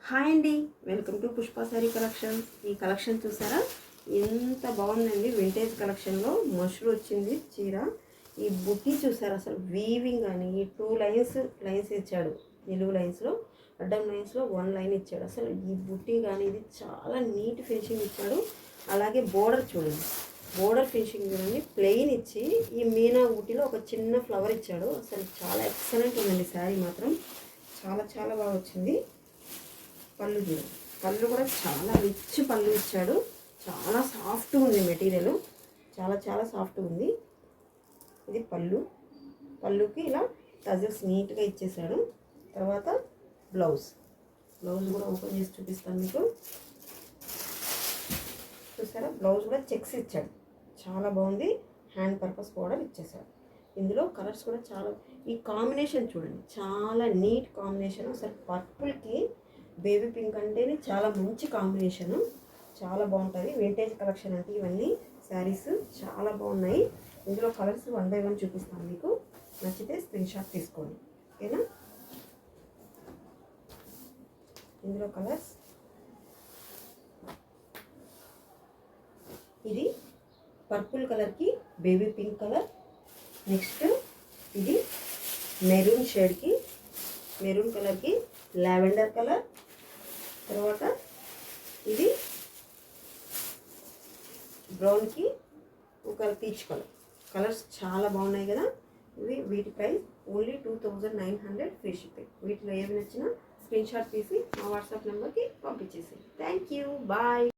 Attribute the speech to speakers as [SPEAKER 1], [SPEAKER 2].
[SPEAKER 1] Hi అండి, welcome to Pushpa sorry collections. ఈ collection చూసారా, ఎంత బాగుందండి. వింటేజ్ కలెక్షన్లో మష్రూ వచ్చింది చీర. ఈ బుట్టి చూసారా, అసలు వీవింగ్ కానీ 2 లైన్స్ ఇచ్చాడు. నిలువు లైన్స్లో, అడ్డం లైన్స్లో 1 లైన్ ఇచ్చాడు. అసలు ఈ బుట్టి కానీ ఇది చాలా నీట్ ఫినిషింగ్ ఇచ్చాడు. అలాగే బోర్డర్ చూడండి, బోర్డర్ ఫినిషింగ్ చూడండి, ప్లెయిన్ ఇచ్చి ఈ మీనా బుట్టిలో ఒక చిన్న ఫ్లవర్ ఇచ్చాడు. అసలు చాలా ఎక్సలెంట్ ఉందండి శారీ మాత్రం. చాలా చాలా బాగా వచ్చింది. పళ్ళు చూడండి, పళ్ళు కూడా చాలా రిచ్ పళ్ళు ఇచ్చాడు. చాలా సాఫ్ట్గా ఉంది మెటీరియల్, చాలా చాలా సాఫ్ట్గా ఉంది. ఇది పళ్ళుకి ఇలా టజల్స్ నీట్గా ఇచ్చేసాడు. తర్వాత బ్లౌజ్ కూడా ఓపెన్ చేసి చూపిస్తాను మీకు. చూసారా, బ్లౌజ్ కూడా చెక్స్ ఇచ్చాడు, చాలా బాగుంది. హ్యాండ్ పర్పస్ కూడా ఇచ్చేసాడు. ఇందులో కలర్స్ కూడా చాలా, ఈ కాంబినేషన్ చూడండి, చాలా నీట్ కాంబినేషన్. అసలు పర్పుల్కి బేబీ పింక్ అంటేనే చాలా మంచి కాంబినేషను, చాలా బాగుంటుంది. వింటేజ్ కలెక్షన్ అంటే ఇవన్నీ శారీస్ చాలా బాగున్నాయి. ఇందులో కలర్స్ 1 బై 1 చూపిస్తాను మీకు. నచ్చితే స్క్రీన్ షాట్ తీసుకోండి, ఓకేనా. ఇందులో కలర్స్, ఇది పర్పుల్ కలర్కి బేబీ పింక్ కలర్. నెక్స్ట్ ఇది మెరూన్ షేడ్కి, మెరూన్ కలర్కి లావెండర్ కలర్. తర్వాత ఇది బ్రౌన్కి ఒక పీచ్ కలర్. కలర్స్ చాలా బాగున్నాయి కదా. వీటి ప్రైస్ ఓన్లీ 2900 ఫ్రీ షిప్పింగ్. వీటిలో ఏమి నచ్చినా స్క్రీన్ షాట్ తీసి మా వాట్సాప్ నెంబర్కి పంపించేసి. Thank you, bye.